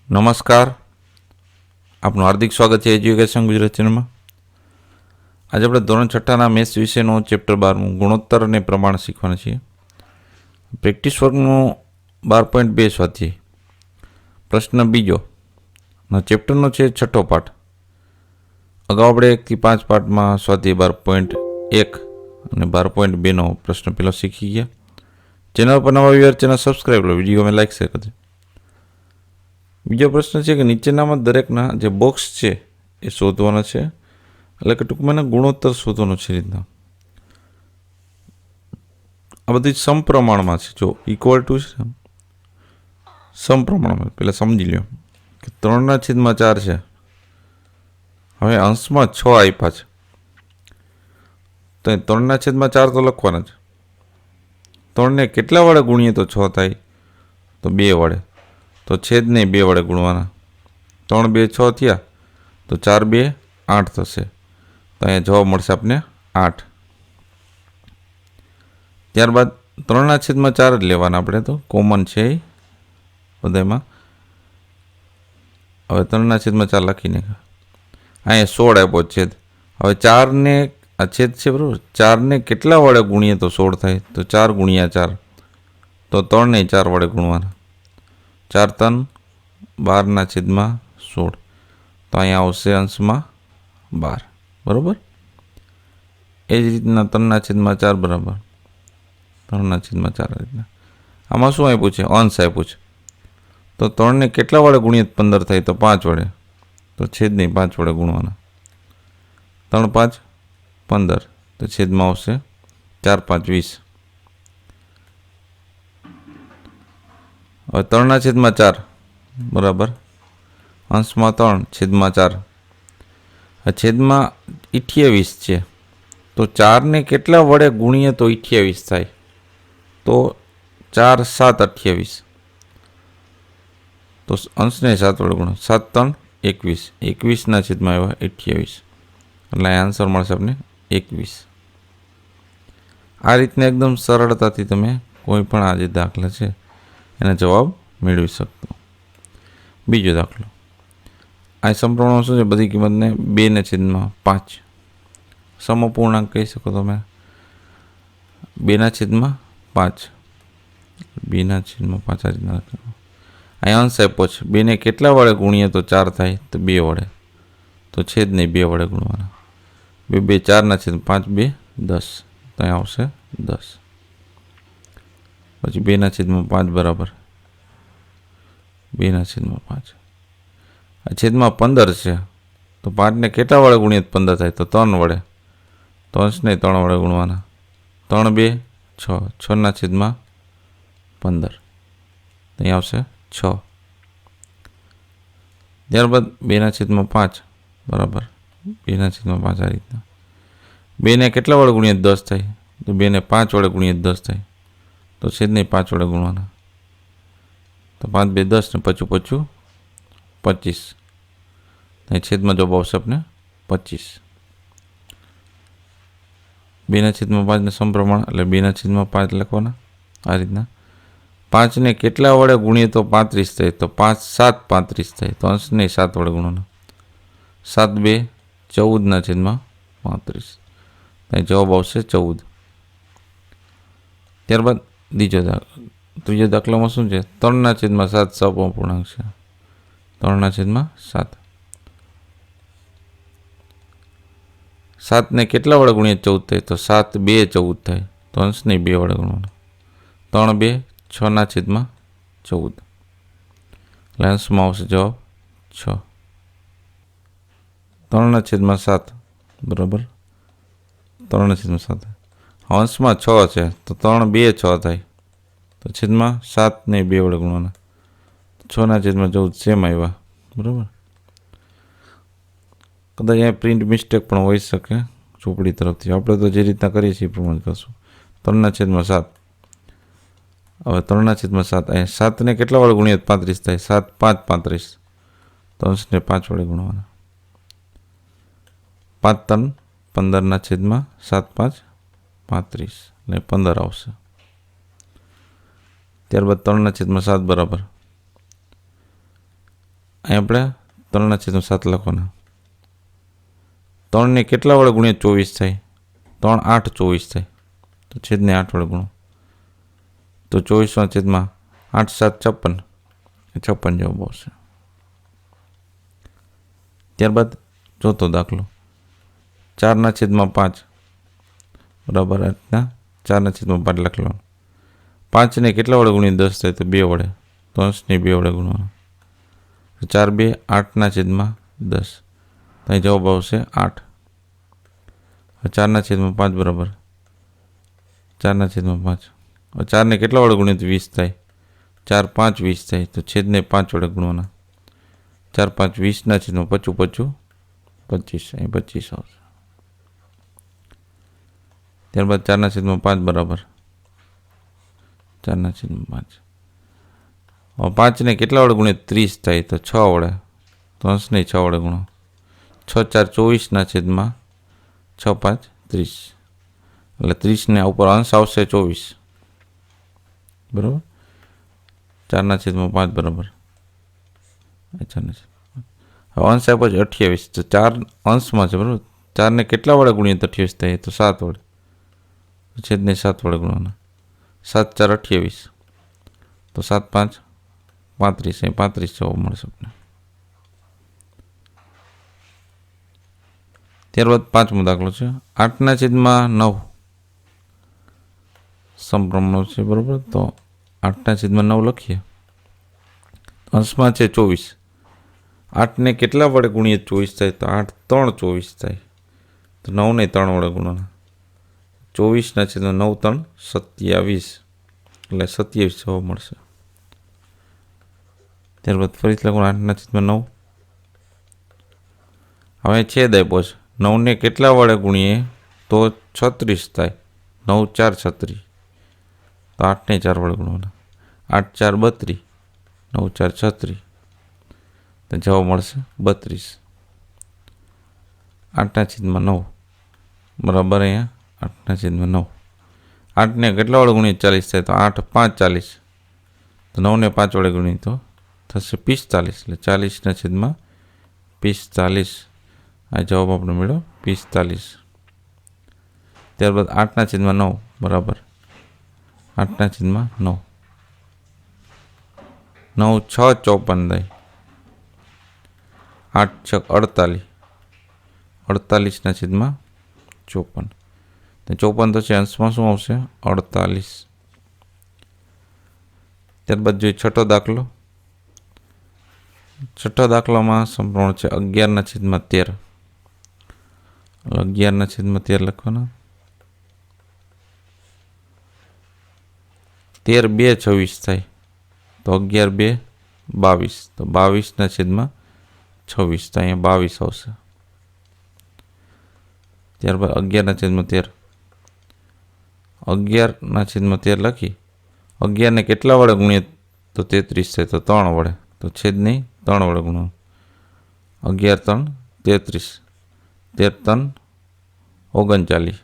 નમસ્કાર, આપનું હાર્દિક સ્વાગત છે એજ્યુકેશન ગુજરાત ચેનલમાં. આજે આપણે ધોરણ છઠ્ઠાના મેથ્સ વિષયનો ચેપ્ટર 12 ગુણોત્તર અને પ્રમાણ શીખવાના છીએ. પ્રેક્ટિસ વર્કનું 12.2 સ્વાધ્યાય. પ્રશ્ન બીજો ચેપ્ટરનો છે છઠ્ઠો પાઠ. અગાઉ આપણે 1 થી 5 પાઠમાં સ્વાધ્યાય 12.1 અને 12.2નો પ્રશ્ન પેલો શીખી ગયા. ચેનલ પર નવા વ્યૂઅર ચેનલ સબસ્ક્રાઈબ લો, વિડીયો લાઈક શેર કરજો. બીજો પ્રશ્ન છે કે નીચેનામાં દરેકના જે બોક્સ છે એ શોધવાનો છે, એટલે કે ટૂંકમાં એને ગુણોત્તર શોધવાનો છે. રીતના આ બધી સમપ્રમાણમાં છે. જો ઇક્વલ ટુ છે સમપ્રમાણમાં, પહેલાં સમજી લો કે 3/4 છે. હવે અંશમાં 6 આપ્યા છે, તો 3/4 તો લખવાના છે. 3ને કેટલા વડે ગુણીએ તો 6 થાય? તો 2 વડે. તો છેદને 2 વડે ગુણવાના. 3 2 6 થયા, તો 4 2 8 થશે. તો અહીંયા જવાબ મળશે આપણે 8. ત્યારબાદ 3/4 જ લેવાના આપણે, તો કોમન છે બધામાં. હવે 3/4 લખીને અહીંયા 16 આપ્યો છેદ. હવે 4ને આ છેદ છે બરાબર, 4ને કેટલા વડે ગુણીએ તો 16 થાય? તો 4 × 4, તો 3ને 4 વડે ગુણવાના. 4 3 12/16, તો અહીંયા આવશે અંશમાં 12. બરાબર. એ જ રીતના 3/4 બરાબર 3/4 રીતના. આમાં શું આપ્યું છે? અંશ આપ્યું છે. તો 3ને કેટલા વડે ગુણીએ 15 થાય? તો 5 વડે. તો છેદને 5 વડે ગુણવાના. 3 5 15, તો છેદમાં આવશે 4 5 20. હવે 3/4 બરાબર અંશમાં 3 છેદમાં 4. છેદમાં 28 છે, તો 4ને કેટલા વડે ગુણીએ તો 28 થાય? તો 4 7 28, તો અંશને 7 વડે ગુણો. 7 3 21, 21ના છેદમાં આવ્યા 28, એટલે આન્સર મળશે આપણે 21. આ રીતને એકદમ સરળતાથી તમે કોઈ પણ આ જે દાખલા છે એનો જવાબ મેળવી શકતો. બીજો દાખલો. આ સમપ્રમાણમાં શું છે? બધી કિંમતને 2/5 સમઅપૂર્ણાંક કહી શકો તમે. 2/5 2/5 આ રીતના લખવાનું. અહીં અંશ આપ્યો છે. 2ને કેટલા વડે ગુણીએ તો 4 થાય? તો 2 વડે. તો છેદને 2 વડે ગુણવાના. 2 2 4/5 2 10, તો અહીં આવશે 10. પછી 2/5 બરાબર 2/5. આ છેદમાં 15 છે, તો 5ને કેટલા વડે ગુણીએ 15 થાય? તો 3 વડે. તો અંશને 3 વડે ગુણવાના. 3 2 6, 6/15, અહીં આવશે 6. ત્યારબાદ 2/5 બરાબર 2/5 આ રીતના. 2ને કેટલા વડે ગુણીએ 10 થાય? તો 2ને 5 વડે ગુણીએ 10 થાય. તો છેદને 5 વડે ગુણવાના. તો 5 2 10 ને 5 5 25, અહીં છેદમાં જવાબ આવશે આપણે 25. 2/5 ને સમપ્રમાણ, એટલે 2/5 લખવાના આ રીતના. 5ને કેટલા વડે ગુણીએ તો 35 થાય? તો 5 7 35 થાય. તો અંશને 7 વડે ગુણવાના. 7 2 14/35, અહીં જવાબ આવશે 14. ત્યારબાદ ત્રીજો દાખલામાં શું છે? 3/7 સમઅપૂર્ણાંક છે. 3/7, 7ને કેટલા વડે ગુણીએ 14 થાય? તો 7 2 14 થાય. તો અંશને 2 વડે ગુણવાનો. 3 2 6/14, એટલે અંશમાં આવશે જવાબ 6. 3/7 બરાબર 3/7, અંશમાં 6 છે, તો 3 2 6 થાય. તો છેદમાં 7ને 2 વડે ગુણવાના. 6/14 સેમ આવ્યા. બરાબર. કદાચ અહીંયા પ્રિન્ટ મિસ્ટેક પણ હોઈ શકે ચોપડી તરફથી. આપણે તો જે રીતના કરીએ છીએ એ પ્રમાણે કરશું. 3/7. હવે 3/7, અહીંયા 7ને કેટલા વડે ગુણીએ 35 થાય? 7 5 35, તો અંશને 5 વડે ગુણવાના. 5 3 15/7 5 35, એટલે 15 આવશે. ત્યારબાદ 3/7 બરાબર અહીં આપણે 3/7 લખવાના. 3ને કેટલા વડે ગુણ્યા 24 થાય? 3 8 24 થાય. તો છેદને 8 વડે ગુણો તો 24/8 7 56. 56 જવાબ આવશે. ત્યારબાદ ચોથો દાખલો 4/5 બરાબર આ રીતના 4/5 લખવાનું. 5ને કેટલા વડે ગુણ્યા 10 થાય? તો 2 વડે. તો અંશને 2 વડે ગુણવાનો. 4 2 8/10. તો અહીં જવાબ આવશે 8. 4/5 બરાબર 4/5. 4ને કેટલા વડે ગુણ્યા 20 થાય? 4 5 20 થાય. તો છેદને 5 વડે ગુણવાના. 4 5 20/25 25 અહીં 25 આવશે. ત્યારબાદ 4/5 બરાબર 4/5. 5ને કેટલા વડે ગુણ્યા 30 થાય? તો 6 વડે. તો અંશને 6 વડે ગુણો. 6 4 24/6 5 30. એટલે 30ને ઉપર અંશ આવશે 24 બરાબર. 4/5 બરાબર 4/5. હવે અંશ આપ્યો છે 28. તો 4 અંશમાં છે બરાબર. 4ને કેટલા વડે ગુણ્યા 28 થાય? તો 7 વડે. છેદને 7 વડે ગુણવાના. 7 4 28. તો 7 5 35. અહીં 35 જવાબ મળશે આપણે. ત્યારબાદ 5મો દાખલો છે 8/9 સમપ્રમાણો છે બરાબર. તો 8/9 લખીએ. અંશમાં છે 24. 8ને કેટલા વડે ગુણ્યા 24 થાય? તો 8 3 24 થાય. તો 9ને 3 વડે ગુણવાના. 24/9 3 27. એટલે 27 જવાબ મળશે. ત્યારબાદ ફરીથી લખવાનું 8/9. હવે છેદ આપ્યો છે. 9ને કેટલા વડે ગુણીએ તો 36 થાય. 9 4 36. તો 8ને 4 વડે ગુણવાના. 8 4 32. 9 4 36. તો જવાબ મળશે 32. 8/9 બરાબર અહીંયા 8/9. 8ને કેટલા વડે ગુણીએ 40 થાય? તો 8 5 40. તો 9ને 5 વડે ગુણીએ તો થશે 45. એટલે 40/45. આ જવાબ આપણે મેળવ્યો 45. ત્યારબાદ 8/9 બરાબર 8/9. 9 6 54 થાય. 8 6 48. 48/54. તો 54 તો છે અંશમાં શું આવશે? 48. ત્યારબાદ જોઈએ છઠ્ઠો દાખલો. છઠ્ઠા દાખલામાં સંપૂર્ણ છે 11/13. 11/13 લખવાના. 13 2 26 થાય. તો 11 2 22. તો 22/26. તો અહીંયા 22 આવશે. ત્યારબાદ 11/13. 11/13 લખી. 11ને કેટલા વડે ગુણીએ તો 33 થાય. તો 3 વડે. તો છેદ નહીં 3 વડે ગુણો. 11 3 33. 13 3 39.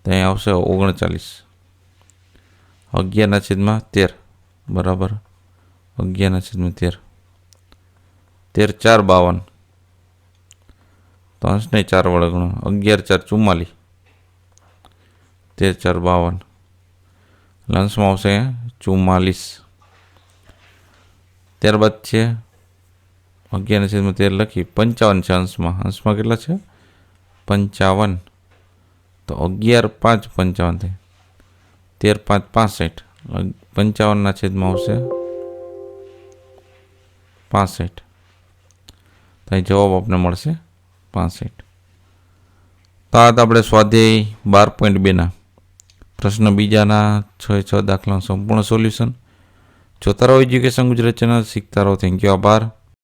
તો અહીંયા આવશે 39. 11/13 બરાબર 11/13. 13 4 52. તો અંશને 4 વડે ગુણો. 11 4 44. 13 4 52. અંશમાં આવશે 44. ત્યારબાદ છે 11/13 લખી. 55 છે અંશમાં. અંશમાં કેટલા છે? 55. તો 11 5 55 થાય. 13 5 65. 55/છેદમાં આવશે 65. તો અહીં જવાબ આપણે મળશે 65. તો આ આપણે સ્વાધ્યાય 12.2 પ્રશ્ન બીજાના 6 દાખલાનું સંપૂર્ણ સોલ્યુશન. જોતા રહો એજ્યુકેશન ગુજરાત ચેનલ. શીખતા રહો. Thank you. આભાર.